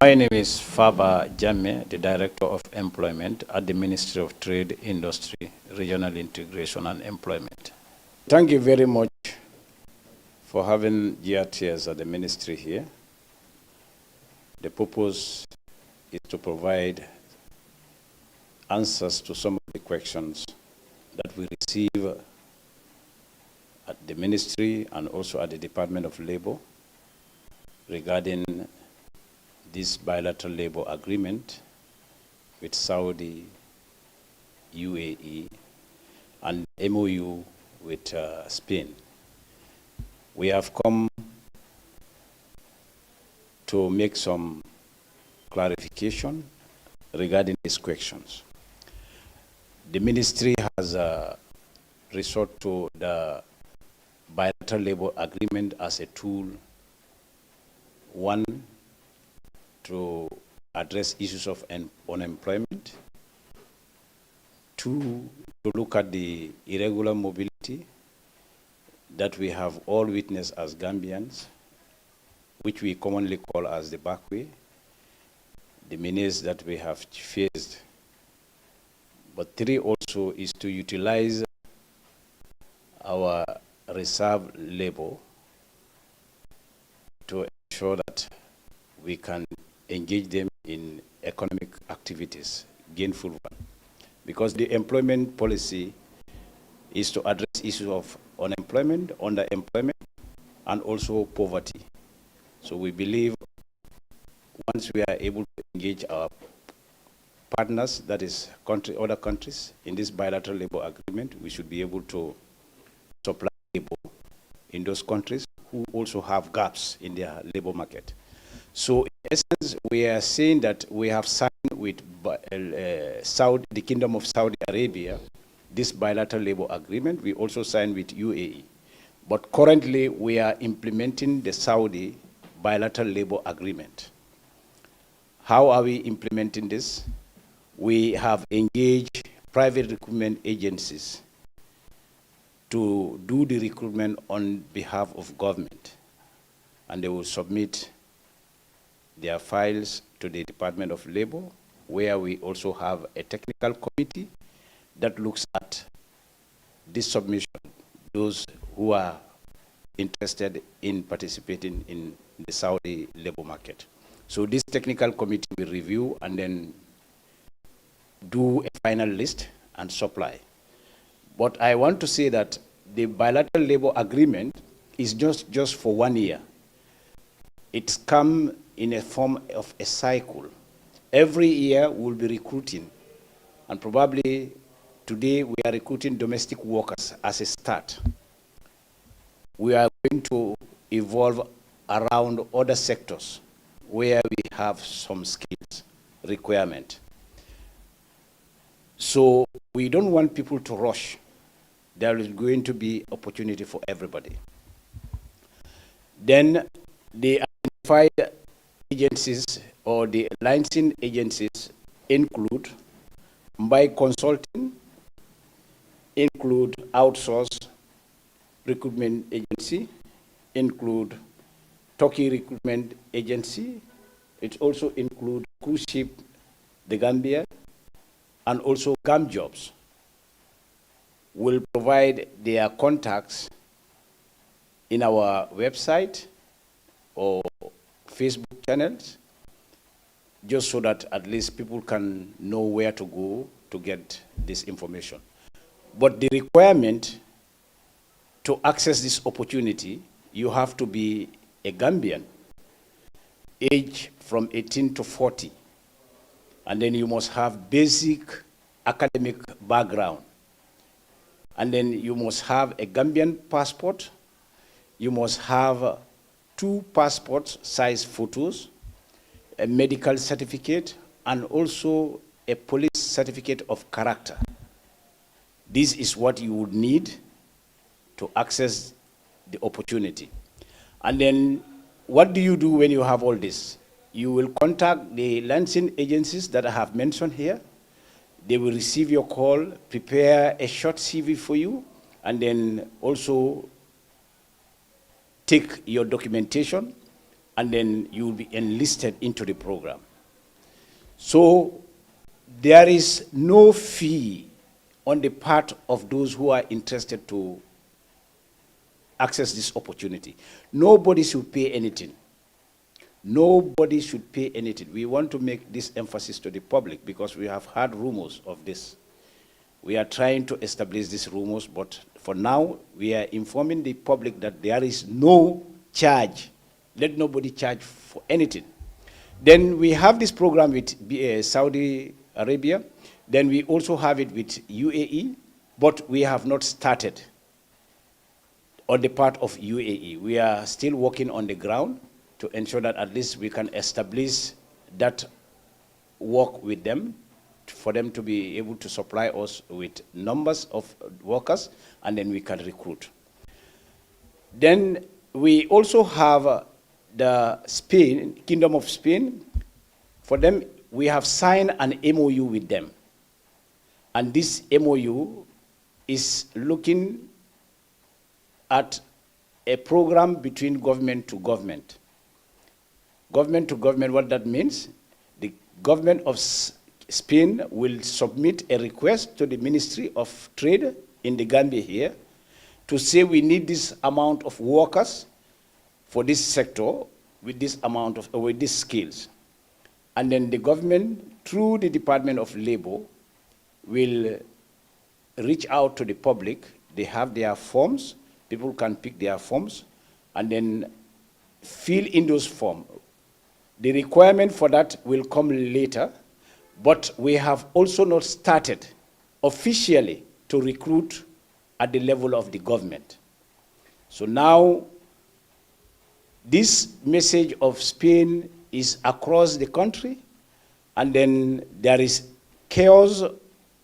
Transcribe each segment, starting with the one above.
My name is Faba Jamme, the Director of Employment at the Ministry of Trade, Industry, Regional Integration and Employment. Thank you very much for having GRTS at the ministry here. The purpose is to provide answers to some of the questions that we receive at the ministry and also at the Department of Labor regarding this bilateral labor agreement with Saudi, UAE, and MOU with Spain. We have come to make some clarification regarding these questions. The ministry has resorted to the bilateral labor agreement as a tool, one, to address issues of unemployment, two, to look at the irregular mobility that we have all witnessed as Gambians, which we commonly call as the back way, the menace that we have faced. But three also is to utilize our reserve labor to ensure that we can engage them in economic activities, gainful one. Because the employment policy is to address issues of unemployment, underemployment, and also poverty. So we believe once we are able to engage our partners, that is other countries, in this bilateral labor agreement, we should be able to supply labor in those countries who also have gaps in their labor market. So in essence, we are saying that we have signed with the Kingdom of Saudi Arabia this bilateral labor agreement. We also signed with UAE. But currently, we are implementing the Saudi bilateral labor agreement. How are we implementing this? We have engaged private recruitment agencies to do the recruitment on behalf of government, and they will submit their files to the Department of Labor, where we also have a technical committee that looks at this submission, those who are interested in participating in the Saudi labor market. So this technical committee will review and then do a final list and supply. But I want to say that the bilateral labor agreement is just for 1 year. It's come in a form of a cycle. Every year we'll be recruiting, and probably today we are recruiting domestic workers as a start. We are going to evolve around other sectors where we have some skills requirement. So we don't want people to rush. There is going to be opportunity for everybody. Then the identified agencies or the licensing agencies include Mumbai Consulting, include outsource recruitment agency, include Turkey recruitment agency. It also include cruise ship, the Gambia, and also GAM Jobs will provide their contacts in our website or Facebook channels, just so that at least people can know where to go to get this information. But the requirement to access this opportunity, you have to be a Gambian, age from 18 to 40. And then you must have basic academic background. And then you must have a Gambian passport. You must have 2 passport size photos, a medical certificate, and also a police certificate of character. This is what you would need to access the opportunity. And then what do you do when you have all this? You will contact the licensing agencies that I have mentioned here. They will receive your call, prepare a short CV for you, and then also take your documentation and then you will be enlisted into the program. So there is no fee on the part of those who are interested to access this opportunity. Nobody should pay anything. Nobody should pay anything. We want to make this emphasis to the public because we have heard rumors of this. We are trying to establish these rumors, but for now, we are informing the public that there is no charge. Let nobody charge for anything. Then we have this program with Saudi Arabia. Then we also have it with UAE, but we have not started on the part of UAE. We are still working on the ground to ensure that at least we can establish that work with them, for them to be able to supply us with numbers of workers, and then we can recruit. Then we also have the Spain, Kingdom of Spain. For them, we have signed an MOU with them. And this MOU is looking at a program between government to government. Government to government, what that means, the government of Spain will submit a request to the Ministry of Trade in the Gambia here to say we need this amount of workers for this sector with this amount of, with these skills. And then the government, through the Department of Labor, will reach out to the public. They have their forms. People can pick their forms and then fill in those forms. The requirement for that will come later, but we have also not started officially to recruit at the level of the government. So now, this message of Spain is across the country, and then there is chaos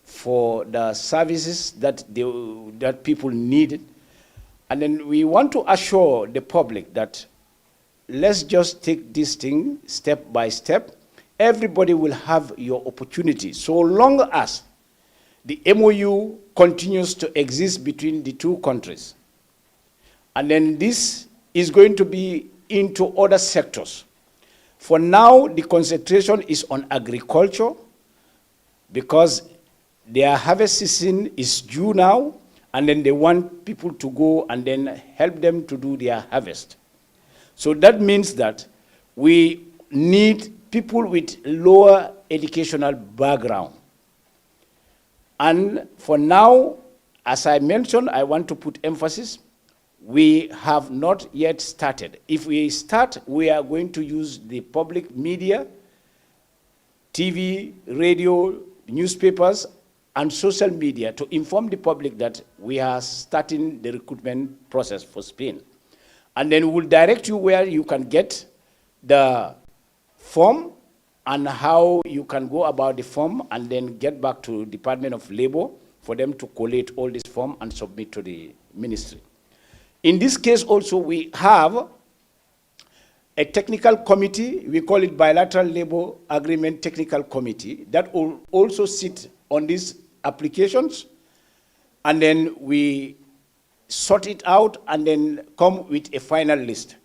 for the services that people need. And then we want to assure the public that let's just take this thing step by step. Everybody will have your opportunity, so long as the MOU continues to exist between the two countries. And then this is going to be into other sectors. For now, the concentration is on agriculture because their harvest season is due now, and then they want people to go and then help them to do their harvest. So that means that we need people with lower educational background. And for now, as I mentioned, I want to put emphasis, we have not yet started. If we start, we are going to use the public media, TV, radio, newspapers, and social media to inform the public that we are starting the recruitment process for Spain. And then we'll direct you where you can get the form and how you can go about the form, and then get back to Department of Labor for them to collate all this form and submit to the ministry. In this case also, we have a technical committee, we call it Bilateral Labor Agreement Technical Committee, that will also sit on these applications, and then we sort it out and then come with a final list.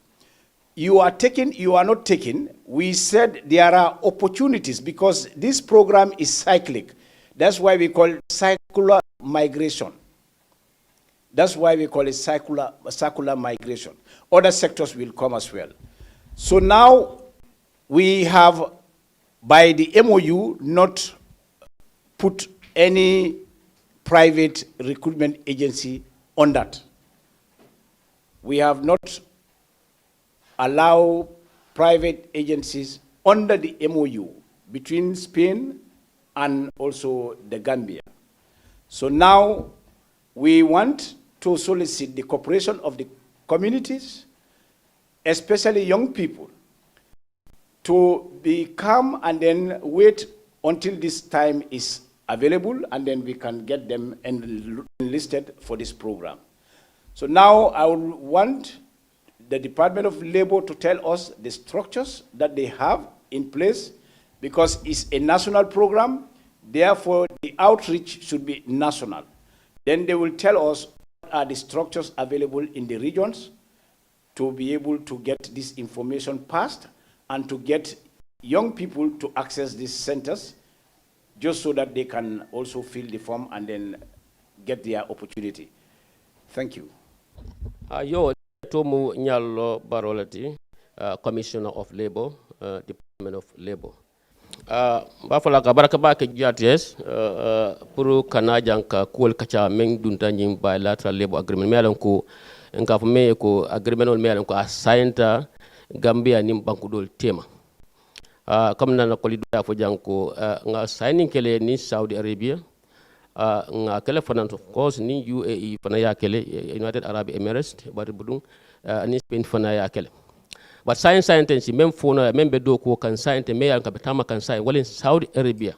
You are taken, you are not taken. We said there are opportunities because this program is cyclic. That's why we call it circular migration. That's why we call it circular migration. Other sectors will come as well. So now we have, by the MOU, not put any private recruitment agency on that. We have not allowed private agencies under the MOU between Spain and also the Gambia. So now we want to solicit the cooperation of the communities, especially young people, to be calm and then wait until this time is available, and then we can get them enlisted for this program. So now I would want the Department of Labor to tell us the structures that they have in place, because it's a national program, therefore the outreach should be national. Then they will tell us what are the structures available in the regions, to be able to get this information passed and to get young people to access these centers just so that they can also fill the form and then get their opportunity. Thank you. Yo tomu nyallo barolati Commissioner of Labor, Department of Labor. Bafala ka baraka ba ke GTS pour kanajan ka kol kacha meng dunta nyim bilateral labor agreement melan ko nka fme ko agreement melan ko assignta Gambia nim bankudol tema comme nana ko lido fo janko nga signing kele ni Saudi Arabia nga kele fanan of course ni UAE fana ya kele United Arab Emirates bari budung ni Spain fana ya kele. But science même phone même bedo ko kan science me yan ka betama kan science wala Saudi Arabia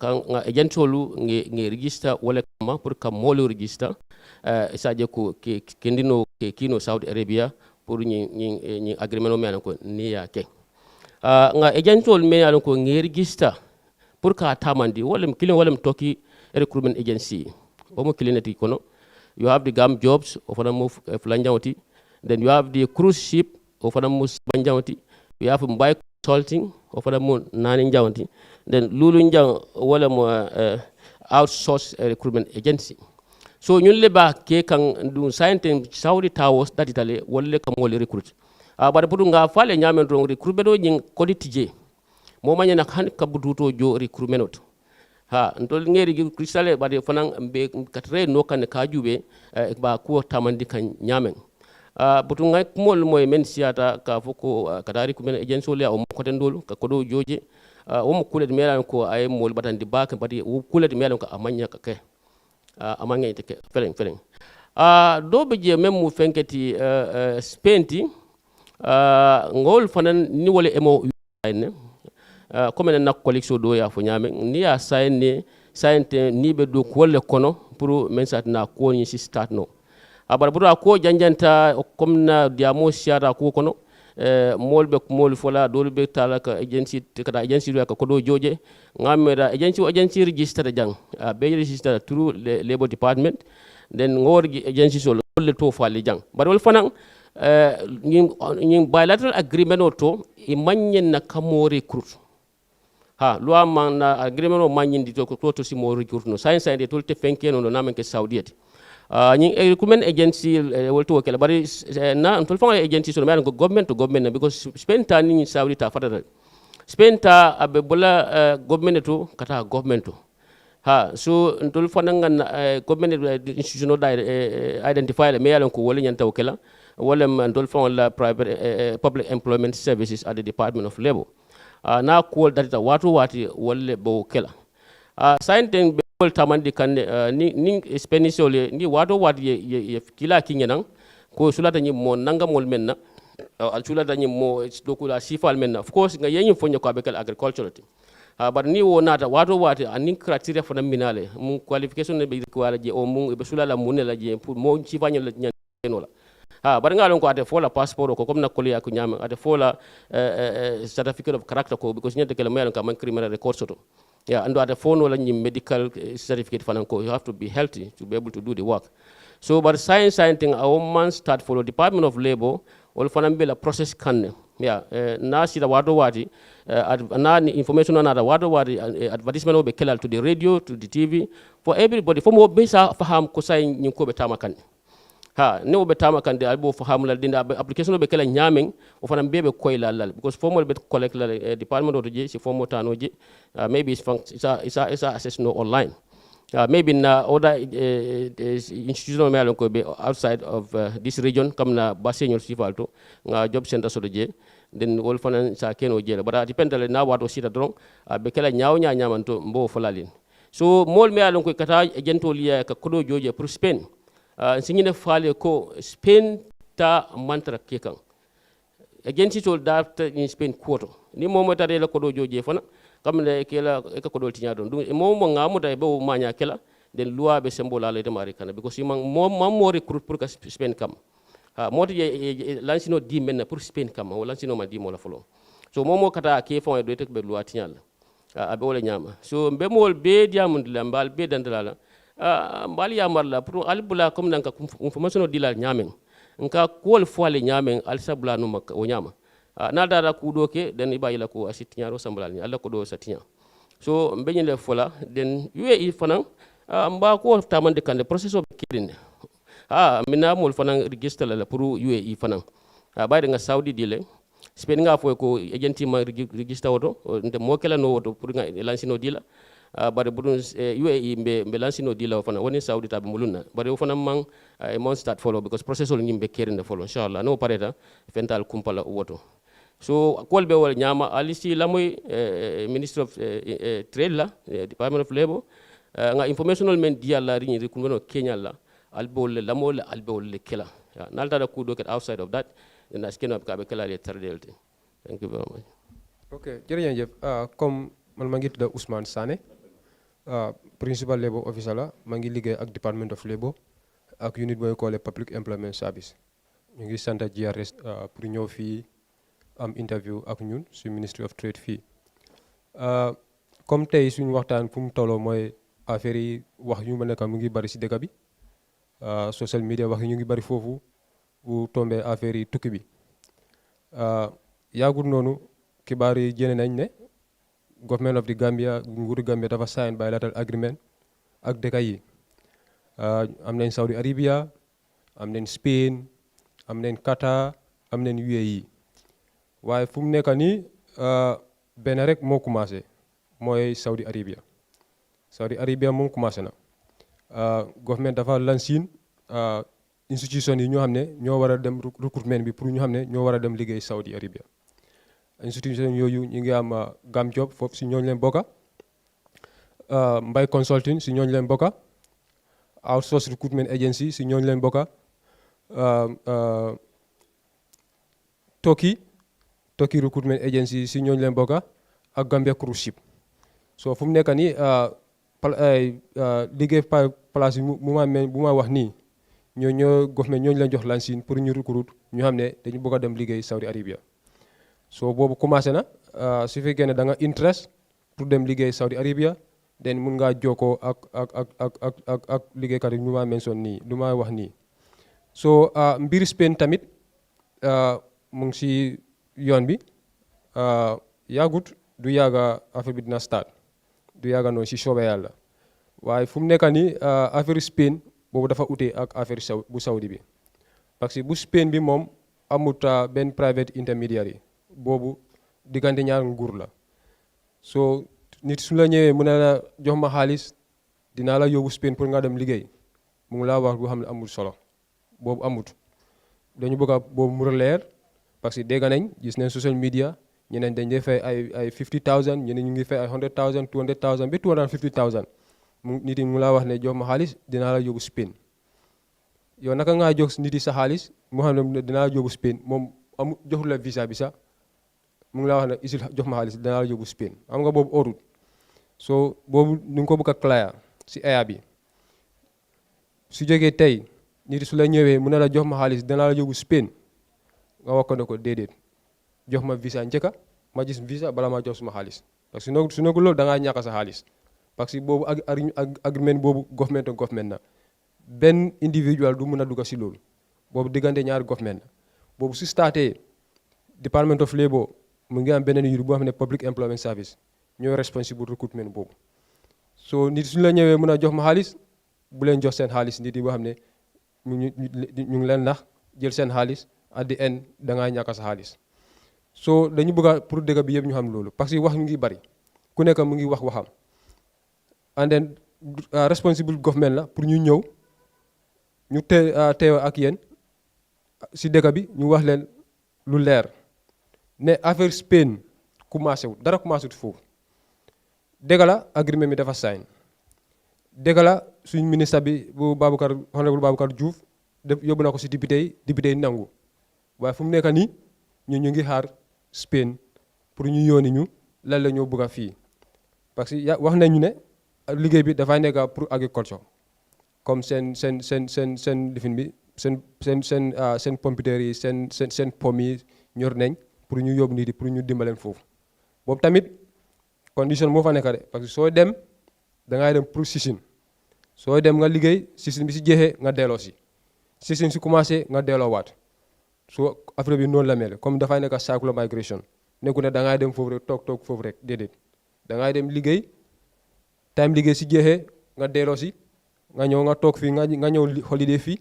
kan agentolu nge register wala kama pour ka molo register saje ko kendino ke kino Saudi Arabia pour ni agreement me yan ko ni ya ke nga agentol me yan ko nge register pour ka tamandi wala kilin wala toki recruitment agency o mo kilinati kono you have the GAM jobs of an move flanjawti, then you have the cruise ship of an mus banjawti, you have bike consulting of an mun nanin jawti, then lulunjang wala mo outsource recruitment agency. So you leba ke kan do science Saudi towers that Italy wala ka mo recruit but budunga fale nyamen rong recruitment o nying koditije mo manya nak han ka buduto jo recruitment ntol ngeri gi kristale bade fanan be katre no kan kajube ba ko tamandi kan nyamen butu ngay mol moy men siata ka foko kadari ko men agency le o ko ten dol ka kodo joje o mo kulet melan ko ay mol batandi bak badi o kulet melan ko amanya ka ke amanya te feleng do be je même mu fenketi spenti ngol fanan ni wole emo ne comme na collection do ya fo nyame ni ya sayne ni be do ko le kono pour men sat na ko ni si start no abar bura ko janjanta comme na diamo siara ko kono molbe ko mol fola do be talaka agency kada agency do ka ko do joje ngamera agency register jang be register through labor department then ngorgi agency so le to fali jang bar wol fanan ñing bilateral agreement o to e manyen na kamo recruit loi man na agreement o manyindi to si mo recruit no science and to te fenke no na men ke saudiet ñing recruitment agency wolto kala bari na to fon agency so men government to government because spenta ni saudi ta fadara spenta abe bola government to kata government to so ntol fananga government institutional identify le meyalon ko wala nyanta kala wala ntol fon la private public employment services at the Department of Labor na ko data wati wala bo kala sainten be wol tamandi kan ni Spanish ole ni wati ye kila kingenan ko sulata ni mo nanga mol menna al sulata ni mo dokula sifal menna of course nga yenyi fonyo ko be kala agriculture but ni wo nata wati anin criteria fana minale mun qualification ne be ko wala je o mun be sulala munela je pour mo sifanyo la nyanola bar ngalon ko ate fola passport ko comme na koliya ko nyama ate fola certificate of character ko because nyete kala mayon ka man criminal record soto ando ate fono la nyim medical certificate fanan ko you have to be healthy to be able to do the work. So but science thing a woman start for the Department of Labor wol fanan be la process kan na sida wado wati na information na wado wati advertisement be kelal to the radio to the TV for everybody for mo be sa faham ko say nyim ko be tamakan ne obe tama kan de albo fahamula dinda application be kala nyamen o fana bebe koyla lal because formal be collect la department of je si formo tanoje maybe it's access no online maybe na other institutional melo ko be outside of this region comme na basenol sifalto nga job center so je den wol fana sa keno je bara dependale na wato sita dron be kala nyaaw nyamanto mbo falalin so mol melo ko kata gentoliya ka kodo joje pour Spain singine fale ko Spain ta mantra kekan agency tol dafta in Spain quarter ni momo tare la kodo joje fana kam le kela e ka kodo tinya don momo ngamu da be manya kela den loi be sembola le de kana because man mo recruit pour ka Spain kam moti lansino di men pour Spain kam o lansino ma di mo la folo so momo kata ke fon do tek be loi tinya abe wala nyama so be mol be diamund la mbal be dandala mbali yamarla pour albula comme nanka information dilal nyamen nka kuwol foale ñamen alsabla no makka o ñama na dara kudo ke den ibayila ko asitiñaro sambal ni alla ko do satiña so mbeñile fola den UAE fanan mba ko tamande kande processus be kidinde mina mol fanan register la pour UAE fanan bayde nga Saudi dile Spain nga fo ko agenti ma register woto nde mo kala no woto pour nga lansino dila bare budun UAE mbe lansino dila fana woni Saudi tabe mulunna bare o fana man mon start follow because processus nyimbe kerinde follow inshallah no pareta fental kumpala woto so kolbe wol nyama alisi lamoy minister of trade la department of labor nga informational men dia la rini rekuno Kenya la albol lamol albol kela nalta da ku do outside of that and as kena ka be kala le tardelte thank you very much okay jërëjëf comme man ma ngi tudd Ousmane Sané principal labor officer la ma ngi liggéey ak department of labor ak unit boy callé public employment service ñu ngi sant GRS pour ñëw fii am interview ak ñun ci ministry of trade fii comme tey suñu waxtaan fu mu tolloo mooy affaire yi wax yu ma nekk mu ngi bari ci dëkk bi social media wax yi ñu ngi bari foofu bu tombé affaire yi tukki bi yàggul noonu xibaar yi génne nañ ne government of the Gambia nguuru Gambia dafa sign bilateral agreement ak dëkk yi am nañ Saudi Arabia am nañ Spain am nañ Qatar am nañ UAE waaye fu mu nekk nii benn rek moo commencé mooy Saudi Arabia moom commencé na government dafa lansin institution yi ñoo xam ne ñoo war a dem recruitment bi pour ñu xam ne ñoo war a dem liggéey Saudi Arabia institution yooyu ñu ngi am Gam Job foofu si ñooñu leen bokka Mbay Consulting si ñooñu leen bokka Outsource Recruitment Agency si ñooñu leen bokka Turkey Recruitment Agency si ñooñu leen bokka ak Gambia Cruise Ship so fu mu nekk nii liggéey place yi bu ma wax nii ñoo government ñooñu leen jox lansin pour ñu recruit ñu xam ne dañu bëgg a dem liggéey Saudi Arabia so boobu commencé na su fekkee ne da nga interest pour dem liggéey Saudi Arabia den mun ngaa jokkoo ak liggéeykat yi ñu ma mention nii lu ma wax nii so mbir Spain tamit mu ngi si yoon bi yàggut du yàgga affaire bi dina start du yàgga noonu si soobee yàlla waaye fu mu nekk nii affaire Spain boobu dafa utee ak affaire bu Saudi bi parce que bu Spain bi moom amut benn private intermediary boobu diggante ñaar nguur la so nit su la ñëwee mu ne la jox ma xaalis dinaa la yóbbu Spain pour nga dem liggéey mu ngi laa wax bu xam ne amul solo boobu amut dañu bëgg a boobu mu leer parce que dégg nañ gis nañ social media ñeneen dañ dee fay ay 50,000 ñeneen ñu ngi fay ay 100,000 200,000 ba 250,000 nit yi mu laa wax ne jox ma xaalis dinaa la yóbbu Spain yow naka ngaa jox nit yi sa xaalis moo xam ne dinaa la yóbbu Spain moom joxul la visa bi sax mu ngi laa wax ne isil jox ma xaalis dinaa la yóbbu Spain xam nga boobu orut so boobu nu ngi ko bëgg a clair si aya bi su jógee tey nit su la ñëwee mu ne la jox ma xaalis dinaa la yóbbu Spain nga wax ko ne ko déedéet jox ma visa njëkka ma gis visa bala ma jox suma xaalis parce que su nekkul loolu da ngaa ñàkk sa xaalis parce que boobu agreement boobu government na benn individual du mun a dugg si loolu boobu diggante ñaari government na boobu su startee Department of Labor mu ngi am beneen unit boo xam ne Public Employment Service ñooy responsible recruitment boobu so nit suñu la ñëwee mun a jox ma xaalis bu leen jox seen xaalis nit yi boo xam ne ñu ngi leen nax jël seen xaalis at the end da ngaa ñàkk sa xaalis so dañu bëgg a pour dëgg bi yëpp ñu xam loolu parce que wax ñu ngi bari ku nekk mu ngi wax waxam and then responsible government la pour ñu ñëw ñu teew ak yéen si dëkk bi ñu wax leen lu leer ne affaire Spain commencé wut dara commencé wut foofu dëgg la agreement bi dafa sign dëgg la suñ ministre bi bu honorable Baboucarr Diouf yóbbu na ko si député yi nangu waaye fu mu nekk nii ñu ngi xaar Spain pour ñu yóoni ñu lan la ñoo bëgg a fii parce que wax nañu ne liggéey bi dafay nekk pour agriculture comme seen lifin bi seen pompiteer yi seen pomme yi ñor nañ pour ñu yóbbu nit yi pour ñu dimbaleen foofu boobu tamit condition moo fa nekk de parce que soo dem da ngay dem pour season soo dem nga liggéey season bi si jeexee nga delloo si session si commencé nga delloowaat so affaire bi noonu la mel comme dafay nekk circular migration nekku ne da ngay dem foofu rek toog foofu rek déedéet da ngay dem liggéey time liggéey si jeexee nga delloo si nga ñëw nga toog fii nga ñëw holiday fii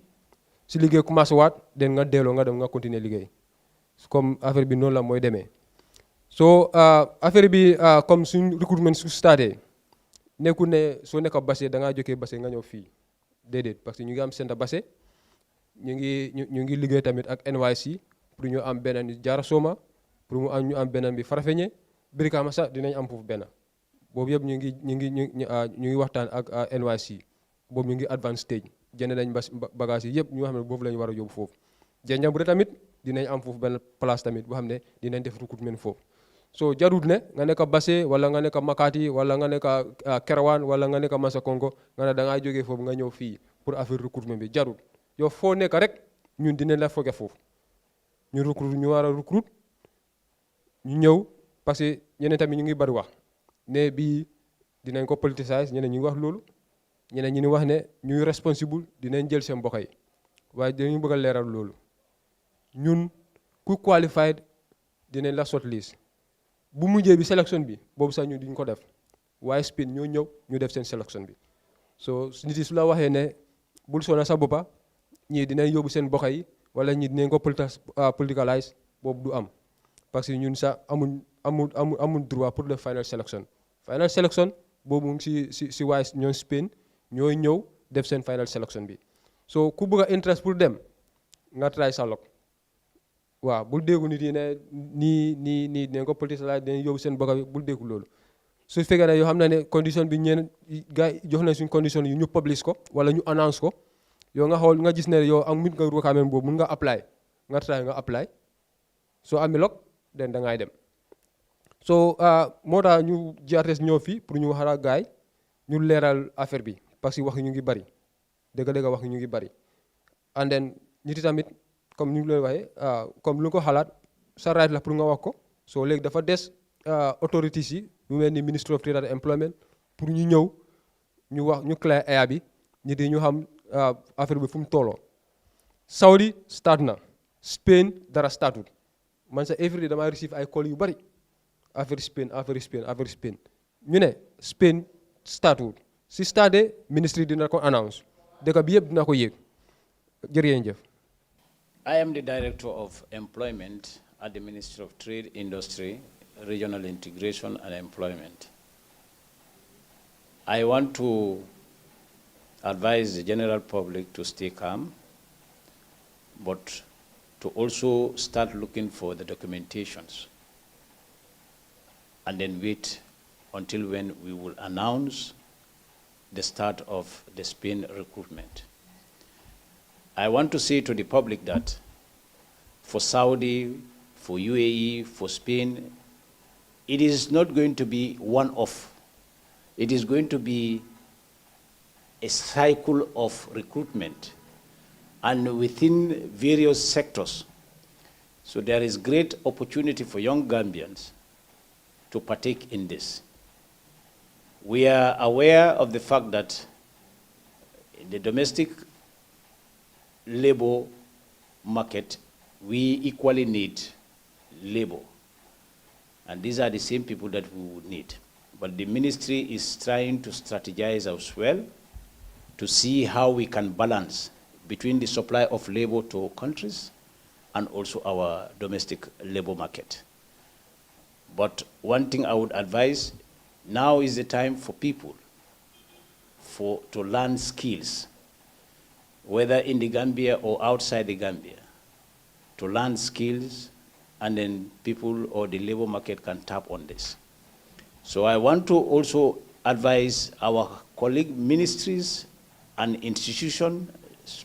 si liggéey commencé waat den nga delloo nga dem nga continuer liggéey comme affaire bi noonu la mooy demee so affaire bi comme suñ recruitment su starté nekku ne soo nekk Basse da ngaa jógee Basse nga ñëw fii déedéet parce que ñu ngi am centre Basse ñu ngi liggéey tamit ak NYC pour ñu am benn ni Jara Soma pour ñu am benn bi Farafeñe Brikama sax dinañ am foofu benn boobu yëpp ñu ngi waxtaan ak NYC boobu ñu ngi advance stage jënd nañ bagage yi yëpp ñu xam ne boobu la ñu war a yóbbu foofu Janjanbureh tamit dinañ am foofu benn place tamit boo xam ne dinañ def recruitment foofu so jarut ne nga nekk Basse wala nga nekk Makati wala nga nekk Kerewan wala nga nekk Massakonko nga ne da ngaa jógee foofu nga ñëw fii pour affaire recruitment bi jarut yow foo nekk rek ñun dinañ la foge foofu ñu war a recruit ñu ñëw parce que ñeneen tamit ñu ngi bari wax ne bii dinañ ko politicize ñeneen ñu ngi wax loolu ñeneen ñu ngi wax ne ñuy responsible dinañ jël seen mbokk yi waaye dañu bëgg a leeral loolu ñun ku qualified dinañ la shortlist bu mujjee bi sélection bi boobu sax ñu duñ ko def waaye Spain ñoo ñëw ñu def seen sélection bi so nit yi su la waxee ne bul sona sa boppa ñii dinañ yóbbu seen mbokk yi wala ñii dinañ ko politicalize boobu du am parce que ñun sax amuñ droit pour le final selection boobu mu ngi si waaye ñoom Spain ñooy ñëw def seen final selection bi so ku bëgg a interest pour dem nga try sa luck waaw bul déggu nit yi ne nii dinañ ko politicalize dinañ yóbbu seen mbokk bi bul déggu loolu su fekkee ne yoo xam ne condition bi ñeen gars yi jox nañ suñ condition yi ñu publish ko wala ñu announce ko yow nga xool nga gis ne yow ak mit nga requirement boobu mun nga apply nga try nga apply soo amee lok den da ngay dem so moo tax ñu GRTS ñëw fii pour ñu wax ak gars yi ñu leeral affaire bi parce que wax ñu ngi bari dëgg-dëgg wax ñu ngi bari and then nit yi tamit comme ni ñu leen waxee comme lu ko xalaat sa right la pour nga wax ko soo léegi dafa des authorities yi ñu mel ni Ministry of Trade and Employment pour ñu ñëw ñu wax ñu clear air bi nit yi ñu xam affaire bi fu mu tolloo Saudi start na Spain dara startut man sa every day damay receive ay call yu bari affaire Spain ñu ne Spain startut si stade ministry dina ko announce dëkk bi yëpp dina ko yéeg jërëjëf. I am the Director of Employment at the Ministry of Trade, Industry, Regional Integration and Employment. I want to advise the general public to stay calm, but to also start looking for the documentations and then wait until when we will announce the start of the Spain recruitment. I want to say to the public that for Saudi, for UAE, for Spain, it is not going to be one-off. It is going to be a cycle of recruitment and within various sectors. So there is great opportunity for young Gambians to partake in this. We are aware of the fact that in the domestic labor market, we equally need labor. And these are the same people that we would need. But the ministry is trying to strategize as well to see how we can balance between the supply of labor to countries and also our domestic labor market. But one thing I would advise, now is the time for people to learn skills, whether in the Gambia or outside the Gambia, to learn skills, and then people or the labor market can tap on this. So I want to also advise our colleague ministries and institutions,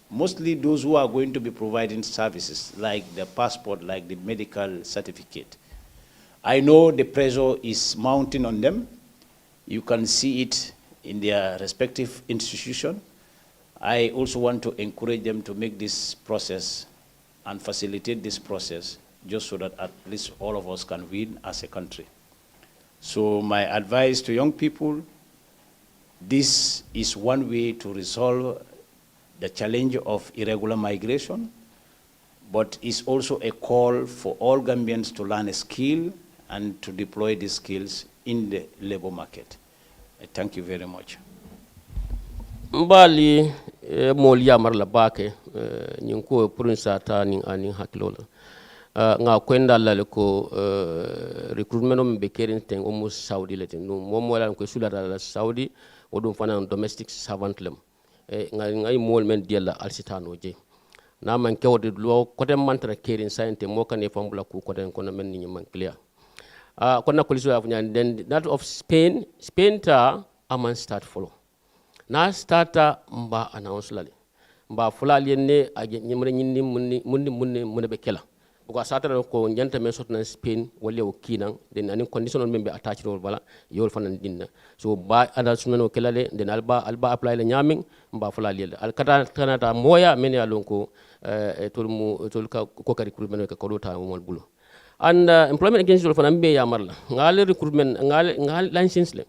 mostly those who are going to be providing services like the passport, like the medical certificate. I know the pressure is mounting on them. You can see it in their respective institution. I also want to encourage them to make this process and facilitate this process just so that at least all of us can win as a country. So my advice to young people, this is one way to resolve the challenge of irregular migration, but it's also a call for all Gambians to learn a skill and to deploy these skills in the labor market. Thank you very much. Mbali mol yamar la bake ñing ko prinsa ta ning aning haklola nga kwenda la ko recruitment on be keren ten almost Saudi letin no mom wala ko sulata la Saudi wodum fana domestic servant lem nga mol men diala alsitano je na man kewde lo kote mantra keren sante mo kan e fambula ku kote kono men ni man clear konna ko liso afnya then that of Spain ta aman start follow na starta mba announce lale mba fulali ne aje nyimre nyindi munni be kela ko satara ko nyanta men sotna Spain wala o kinan den anin condition on membe attach rol bala yol fanan dinna so ba ada sunno kelale den alba apply la nyamin mba fulali al kata tanata moya men ya lonko tol ko ka recruitment ka ko ta mol bulo and employment agency rol fanan be ya marla ngal recruitment ngal license le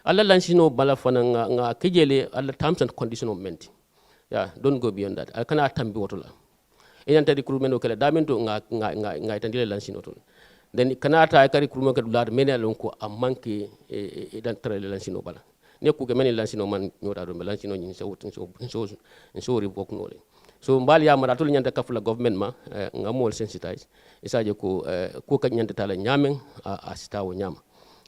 alla lansino bala fana nga kejele alla terms and condition of ment don't go beyond that kana tambi wotola inanta recruitment o kala damento nga tandile lansino to then kana ta ka recruitment ka dulad menel ko amanke dan trele lansino bala ne ku ke menel lansino man nyota do lansino nyi so ri bok nole so mbali ya maratul nyanta kafula government ma nga mol sensitize isaje ko ka nyanta tala nyamen a sitawo nyama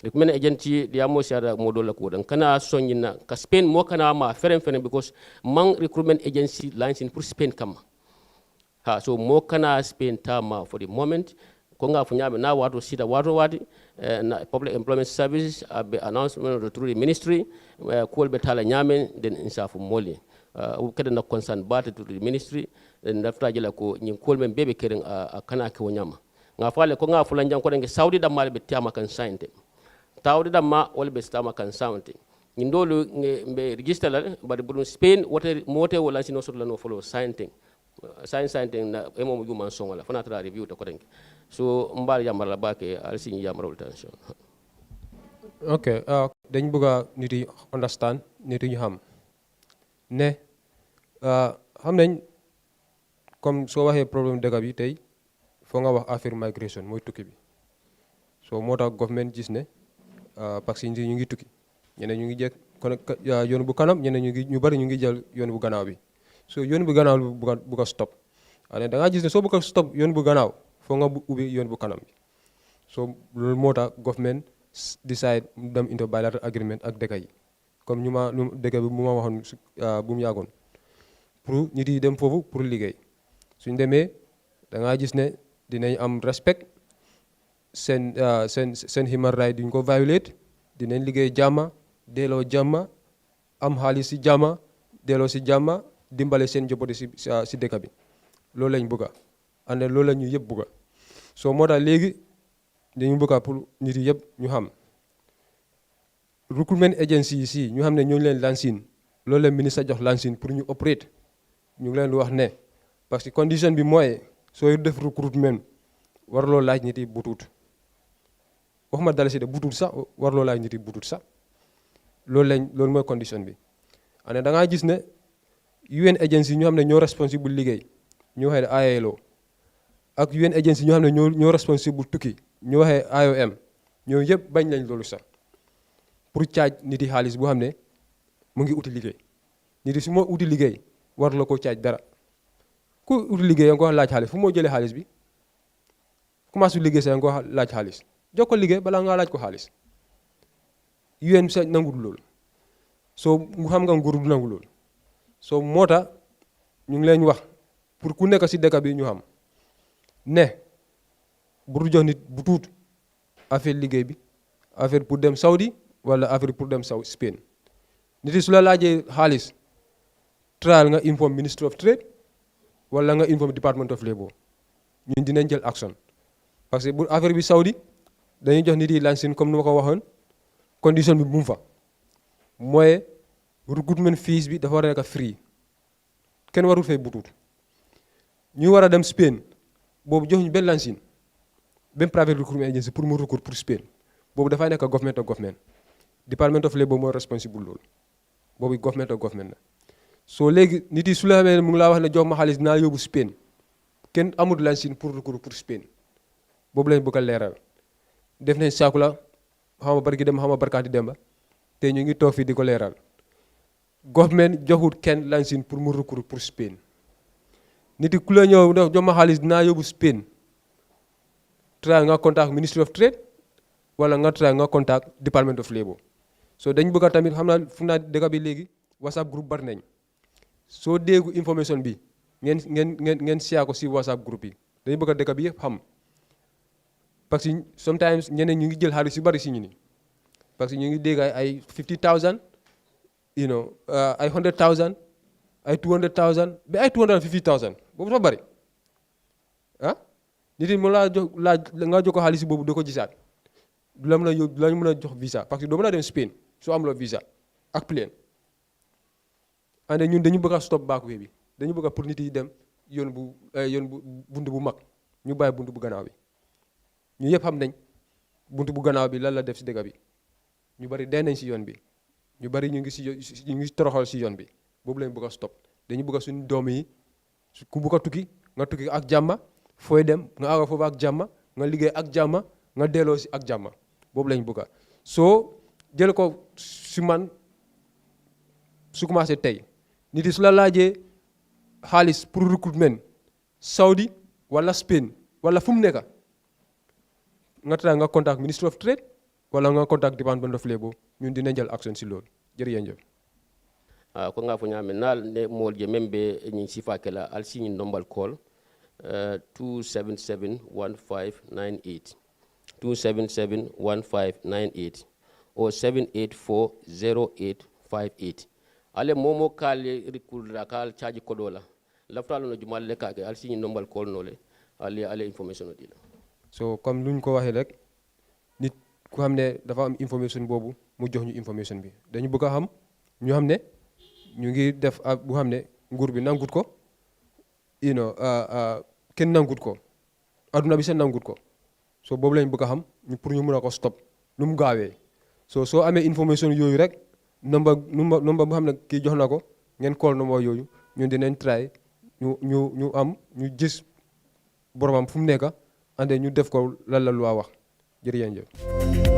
recruitment agency dia mo siara modola ko dan kana sonyina ka Spain mo kana ma feren because man recruitment agency launching pour Spain kam so mo kana Spain tama for the moment ko nga fu nyame na wato sita wato wadi na public employment services be announcement through the ministry ko be tala nyame den insafu moli kada na concern bat to the ministry den dafta jela ko nyin ko men bebe keren kana ke wonyama nga fale ko nga fu lanjang ko ngi Saudi da mal be tiama kan sainte tawde damma wala be stama kan sawnte ndolu be register la bari budum Spain wote mote wala sino sotla no follow scienting na emo mu man songa la fana tra review to ko denki so mbal yamar la bake al signi yamar tension ok dañ bëgga nit yi understand nit yi ñu xam ne xam nañ comme soo waxee problème dëgg bi tey foo nga wax affaire migration mooy tukki bi so moo tax government gis ne parce que ñu ngi tukki ñeneen ñu ngi jekk kon yoon bu kanam ñeneen ñu bari ñu ngi jël yoon bu gannaaw bi so yoon bu gannaaw bi bu ko stop da nga gis ne soo bëgg a stop yoon bu gannaaw foo nga ubbi yoon bu kanam bi so loolu moo tax government decide dem into bilateral agreement ak dëkk yi comme dëkk bi mu ma waxoon bu mu yàggoon pour nit yi dem foofu pour liggéey suñ demee da nga gis ne dinañ am respect seen human right duñ ko violate dinañ liggéey jàmma delloo jàmma am xaalis si jàmma delloo si jàmma dimbale seen njaboot si dëkk bi loolu lañ bëgga and loolu la ñu yëpp bëgga soo moo tax léegi dañu bëgga pour nit yi yëpp ñu xam recruitment agency yi si ñu xam ne ñooñu leen lansin loolu leen ministre jox lansin pour ñu operate ñu ngi leen di wax ne parce que condition bi mooy sooy def recruitment warloo laaj nit yi butut waxuma dala si de butut sax warloo laaj nit yi butut sax loolu mooy condition bi ane da ngaa gis ne UN agency ñu xam ne ñoo responsible liggéey ñu waxee ILO ak UN agency ñu xam ne ñoo responsible tukki ñu waxee IOM ñoo yëpp bañ lañ loolu sax pour caaj nit yi xaalis boo xam ne mu ngi uti liggéey nit yi su moo uti liggéey war la ko caaj dara ku uti liggéey nga ko laaj xaalis fu moo jëlee xaalis bi commencé liggéey sax nga ko laaj xaalis jox ko liggéey balaa ngaa laaj ko xaalis UN sa nangul loolu soo xam nga nguur du nangu loolu soo moo tax ñu ngi leen wax pour ku nekk si dëkk bi ñu xam ne bu jox nit bu tuut affaire liggéey bi affaire pour dem Saudi wala affaire pour dem Spain nit yi su la laajee xaalis trial nga inform Ministry of Trade wala nga inform Department of Labour ñun dinañ jël action parce que bu affaire bi Saudi dañuy jox nit yi lansin comme ni ma ko waxoon condition bi bu mu fa mooy recruitment fees bi dafa war a nekk free kenn warul fay butut ñu war a dem Spain boobu jox ñu benn lansin benn private recruitment agency pour mu recruit pour Spain boobu dafay nekk government of government Department of Labour mooy responsible loolu boobu government of government la soo léegi nit yi su la xamee mu ngi laa wax ne jox ma xaalis dinaa yóbbu Spain kenn amul lansin pour recours pour Spain boobu lañ bëgg a leeral def nañ saaku la xaw ma barki dem xaw ma barkaati demba te ñu ngi toog fii di ko leeral government joxut kenn lansin pour mu recours pour Spain nit yi ku la ñëw ne jox ma xaalis dinaa yóbbu Spain try nga contact Ministry of Trade wala nga try nga contact Department of Labour so dañ bëgg a tamit xam naa fu naa dëkk bi léegi WhatsApp groupe bari nañ soo déggu information bi ngeen share ko si WhatsApp groupe yi dañu bëgg a dëkk bi yëpp xam parce que sometimes ñeneen ñu ngi jël xaalis yu bari si ñu ni parce que ñu ngi dégg ay 50,000 you know ay 100,000 ay 200,000 ba ay 250,000 boobu dafa bari ah nit yi mu laa jox nga jox ko xaalis boobu doo ko gisaat du la mën a yóbbu du la mën a jox visa parce que doo mën a dem Spain soo amuloo visa ak plane ande ñun dañu bëgg a stop backway bi dañu bëgg a pour nit yi dem yoon bu bunt bu mag ñu bàyyi bunt bu gannaaw bi ñu yëpp xam nañ bunt bu gannaaw bi lan la def si dëkk bi ñu bari dee nañ si yoon bi ñu bari ñu ngi toroxal si yoon bi boobu lañ bëgg a stop dañu bëgg a suñu doom yi ku bëgg a tukki nga tukki ak jàmma fooy dem nga àgga foofu ak jàmma nga liggéey ak jàmma nga delloo si ak jàmma boobu lañ bëgg a soo jël ko si man su commencé tey nit yi su la laajee xaalis pour recruitment Saudi wala Spain wala fu mu nekk nga try nga contact Ministry of Trade wala nga contact Department of Labour ñun dina jël action si loolu jërëjëf. ko nga fo ñame nal ne mol je membe ñi sifa kala al sign nombal call 2771598 2771598 o 7840858 ale momo kale rikulra kal charge kodola laftalo no jumal le kake al sign nombal call nole ale information dila so comme luñ ko waxee rek nit ku xam ne dafa am information boobu mu jox ñu information bi dañu bëgg a xam ñu xam ne ñu ngi def bu xam ne nguur bi nangut ko kenn nangut ko adduna bi seen nangut ko so boobu lañ bëgg a xam pour ñu mën a ko stop lu mu gaawee soo amee information yooyu rek number bu xam ne kii jox na ko ngeen call number yooyu ñun dinañ try ñu gis boromam fu mu nekk ande ñu def ko lan la lu wax jërëjëf